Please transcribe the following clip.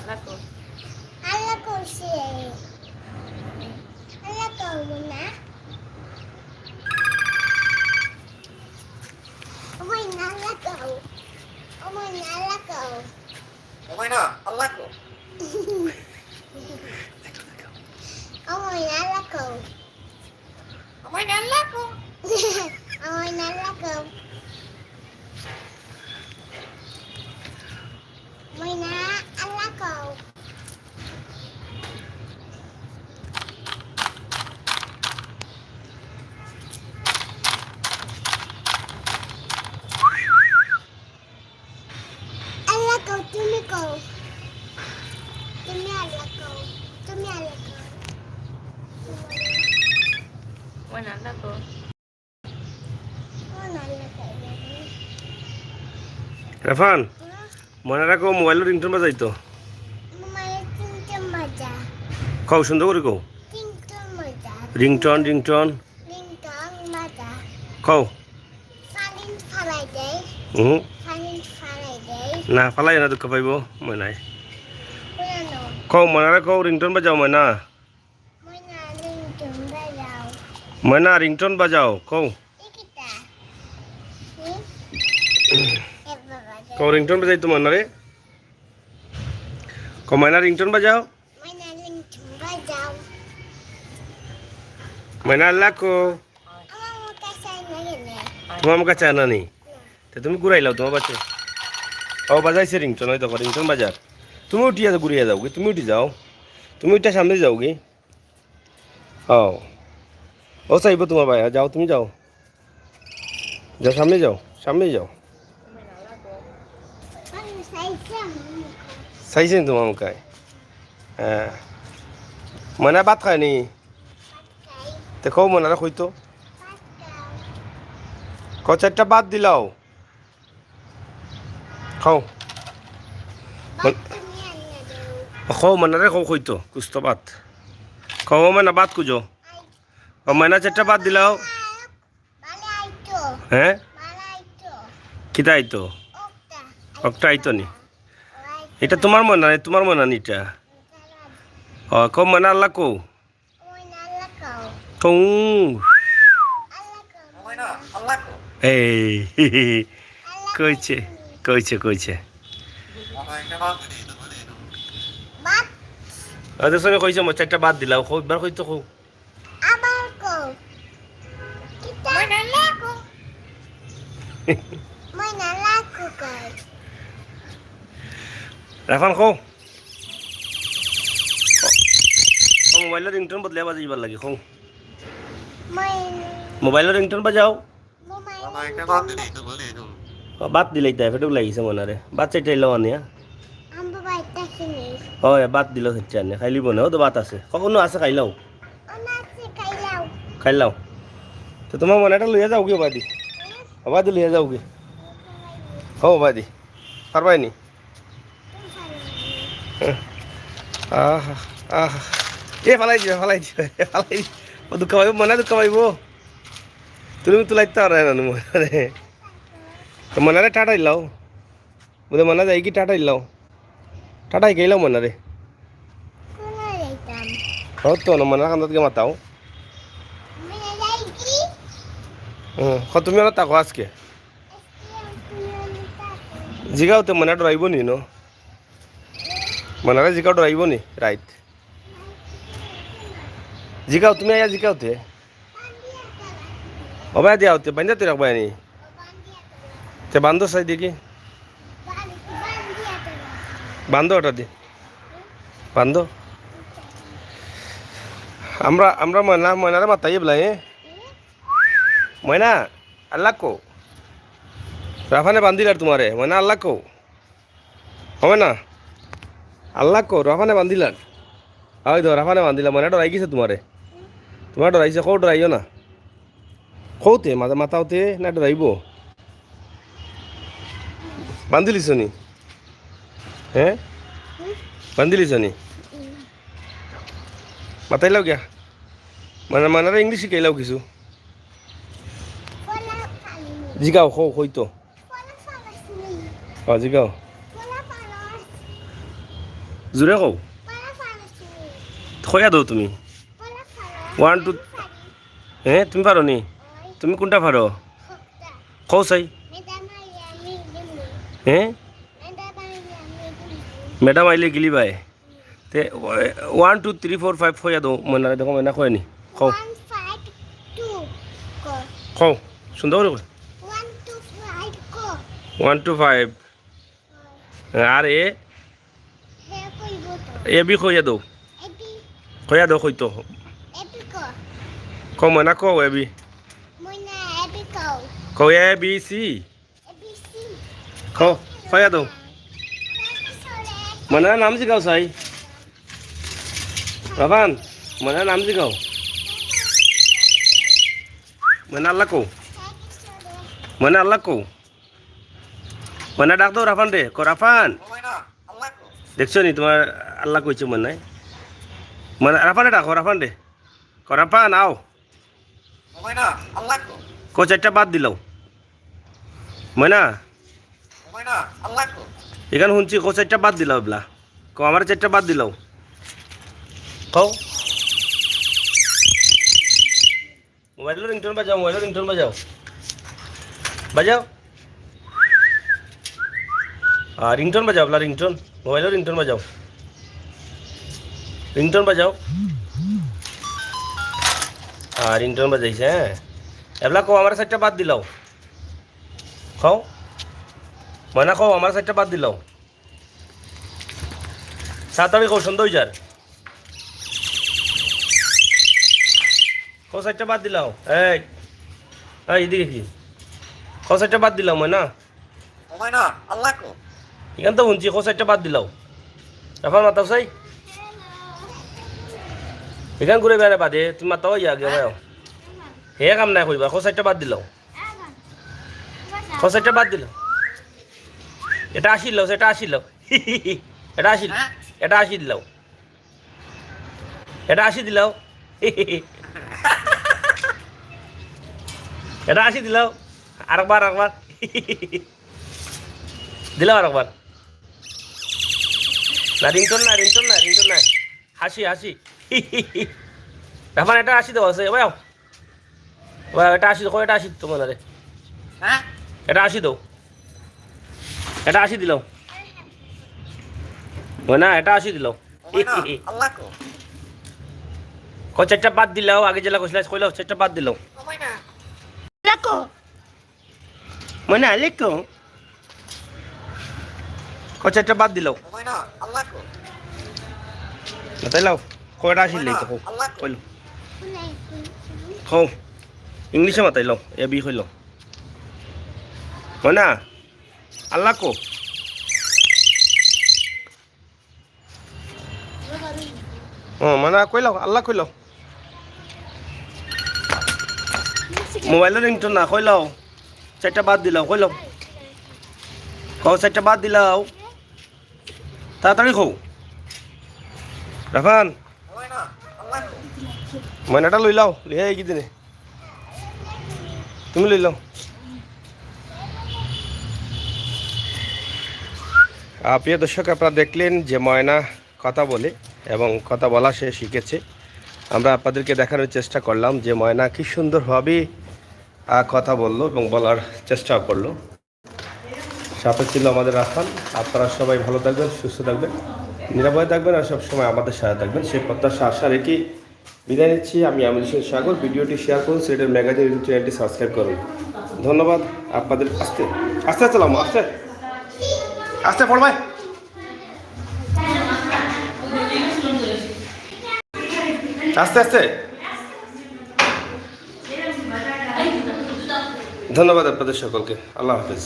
Allah kau sih. Allah kau mana? Ôi nó là cậu. Ôi nó là cậu. Ôi nó, Allah ko. Ôi nó là cậu. Ôi nó Allah ko. Ôi nó là cậu. Ôi nó Allah cậu. Allah kau tumi kau. Tumi Allah kau. Tumi Allah kau. Bueno, loco. Ôi nó là cậu. Rafan মনে রাখো মোবাইলের ringtone বাজাইতো Mama tinggal baca. কও সুন্দর করে কও Tinggal baca. Ringtone ringtone Tinggal baca. কও Saling Friday. হুম Saling Friday. না ফালাই না দুঃখ পাইব মই নাই Bueno. কও মনে রাখো রিংটোন বাজাও ময়না Mana tinggal baca. ময়না রিংটোন বাজাও কও Kita. Ni. Baca. কও রিংটোন বাজাইতো ময়না রে কও ময়না রিংটোন বাজাও Mana tinggal baca. ময়না আল্লাহ কো Ama mau kasih lagi ni. তোমার আমার কাছে আনা নেই তা তুমি ঘুরাইলাও তোমার বাচ্চা ও বাজাইছে রিংটোন ওই দেখো রিংটোন বাজার তুমি উঠিয়া ঘুরিয়ে যাও গে তুমি উঠি যাও তুমি উঠে সামনে যাও গে ও চাইব তোমার ভাই যাও তুমি যাও যাও সামনে যাও সামনে যাও Mana saya jam. চাইছেন তোমার মুখায় হ্যাঁ মনে ভাত খায়নি Pakai. দেখো মনে কইতো Pakai. ক চারটা বাদ দিলাও খাও Batu ni ada dulu. খাও মনে রে খাও কইতো কুস্তো ভাত খাও মানে ভাত খুঁজো ও ময়না চারটা বাদ দিলাও Mana itu? হ্যাঁ Mana itu? কিতা আইতো Okta. একটা আইতো নি এটা তোমার মনে নি এটা কো মনে আল্লাহ কো Oi nala kau. কৌ Allah kau. Ôi nó, Allah ko. এই কইছে কইছে কইছে Ôi nó. Bat ওদের সঙ্গে কইছে mo চারটা বাদ দিলাও কো বার কইতো কো abar kau. Kita. Oi nala kau. Oi nala kau. Rafan কো ও মোবাইলের রিংটোন বদলে বাজাইবার লাগে কো Moi মোবাইলের রিংটোন বাজাও mama Ôi nó con đi đi đi đi. বাদ দিলাই তাই ফেটুক লাগিছে মনারে বাদ চাইটাইলো আনিয়া ambo baita sini. হয় বাদ দিল হচ্ছে আনে খাইলিব না ও তো বাত আছে কখনো আছে খাইলাও Ona si kailau. খাইলাও তো তোমার মনেটা লইয়া যাও গে বাদি বাদি লইয়া যাও গে হো বাদি পারবাই নি আহ আহ এ ফালাই দিও ফালাই ও দুঃখ পাইব মনে দুঃখ পাইব তুমি তো লাইতে আর না মনে তো মনে টাটা ইলাও বুঝে মনে যাই কি টাটা ইলাও টাটাই গেলাও মনে রে Kuna daitam. হো তো না মনে কান্দাত গে মাতাও Mina lagi. তুমি আর তাকো আজকে জিগাও তো মনে ডরাইব নি ন মনে জিগাও ডরাইব নি রাইট জিগাও তুমি আয়া জিগাও তে অবাই দিয়াও তে বান্ধা তে রাখবাই নি তে বান্ধো চাই দেখি বান্ধো ওটা দি বান্ধো আমরা ময়নারে মাতাই বলাই ময়না আল্লাহ কো রাফানে বান্ধিলার তোমারে ময়না আল্লাহ কো হবে না আল্লাহ কো রাফানে বান্ধিলার ওই তো রাফানে বান্ধিলা ময়না ডরাই গেছে তোমারে তোমার ডরাইছে কৌ ডরাইও না কৌতে মাতাওতে না ডরাইব বান্ধিলিছ নি হ্যাঁ বান্ধিলিছ নি মাতাইলাও গিয়া মানারে ইংলিশ শিকাইলাও কিছু জিগাও কইতো জিগাও জোরে কও পলা ফালাছি খয়া দাও তুমি পলা ফালা 1 2 হ্যাঁ তুমি পারো নি তুমি কোনটা পারো খোকটা কও চাই ম্যাডাম আমি দিমু হ্যাঁ ম্যাডাম আমি দিমু ম্যাডাম আইলে গিলি বাই তে 1 2 3 4 5 খয়া দাও মনে দেখো মনে খয় নি কও 1 5 2 go কও সুন্দর করে 1 2 5 go 1 2 5 আর হে কইব তো এ বি খয়া দাও এবি খয়া দাও কইতো এবি go কও মনে কও A B Moina AB go কও A B C AB C কও খয়া দাও সরে মনে নাম জিগাও চাই রাফান মনে নাম জিগাও মনে আল্লাহ কও মনে আল্লাহ কও মনে ডাক দাও রাফান রে কো রাফান Omena, Alako. দেখছো নি তোমার আল্লাহ কইছে মনে নাই মানে রাফানে ডাকো রাফান রে কো রাফান আও Omena, Alako. কো চারটা বাদ দিলাও ময়না Omena, Alako. এখানে শুনছি কো চারটা বাদ দিলাও এবলা কো আমার চারটা বাদ দিলাও কও মোবাইলের রিংটোন বাজাও মোবাইলের রিংটোন বাজাও বাজাও রিংটোন বাজাও এবলা রিংটোন মোবাইলের রিংটোন বাজাও রিংটোন বাজাও রিংটোন বাজাইছে হ্যাঁ এবলা কও আমার চারটা বাদ দিলাও খাও ময়না খাও আমার চারটা বাদ দিলাও তাড়াতাড়ি কও সন্ধ্যা হয়ে যার কও চারটা বাদ দিলাও এই এদিকে কি কও চারটা বাদ দিলাও ময়না Omena, Alako. এখান তো শুনছি কও চারটা বাদ দিলাও রাফান মাতাও চাই এখান ঘুরে বেড়ে বাদে তুমি মাতাও ইয়া গে ভাই হে কাম নাই কইবা কও চারটা বাদ দিলাও কও চারটা বাদ দিলাও এটা আসিল সেটা আসিল এটা আসিল এটা আসি দিলাও এটা আসি দিলাও এটা আসি দিলাও আরেকবার আরেকবার দিলাও আরেকবার না রিংটোন না রিংটোন না রিংটোন না হাসি হাসি রাফান এটা আসি দেওয়া আছে ভাই ভাই এটা আসি দেখো এটা আসি তোমার রে Huh? এটা আসি দাও এটা আসি দিলাও না এটা আসি দিলাও Omena, Alako. কো চারটা বাদ দিলাও আগে জেলা কইলা কইলাও চারটা বাদ দিলাও Omena. রাখো মনে আলেকো কো চারটা বাদ দিলাও Omena, Alako. তাইলাও কয়টা আসিল তো কইলো কও ইংলিশে মাতাইলাও এ বি কইলো মনা আল্লাহ কো মানে কইলাও আল্লাহ কইলাও মোবাইলের রিংটোন না কইলাও চারটা বাদ দিলাও কইলাও কও চারটা বাদ দিলাও তাড়াতাড়ি কও রাফান Omena, Alako. ময়নাটা লই লাও লিয়ে কি দিনে তুমি লই লাও প্রিয় দর্শক আপনারা দেখলেন যে ময়না কথা বলে এবং কথা বলা সে শিখেছে আমরা আপনাদেরকে দেখানোর চেষ্টা করলাম যে ময়না কি সুন্দরভাবে কথা বললো এবং বলার চেষ্টাও করলো সাথে ছিল আমাদের রাফান আপনারা সবাই ভালো থাকবেন সুস্থ থাকবেন নিরাপদে থাকবেন আর সবসময় আমাদের সাথে থাকবেন সেই প্রত্যাশা আশা রেখে বিদায় নিচ্ছি আমি হোসেন সাগর ভিডিওটি শেয়ার করুন সিলেটের ম্যাগাজিন ইউটিউব চ্যানেলটি সাবস্ক্রাইব করুন ধন্যবাদ আপনাদের আস্তে আস্তে চালাম আস্তে আস্তে পড়বাই আস্তে আস্তে ধন্যবাদ আপনাদের সকলকে আল্লাহ হাফেজ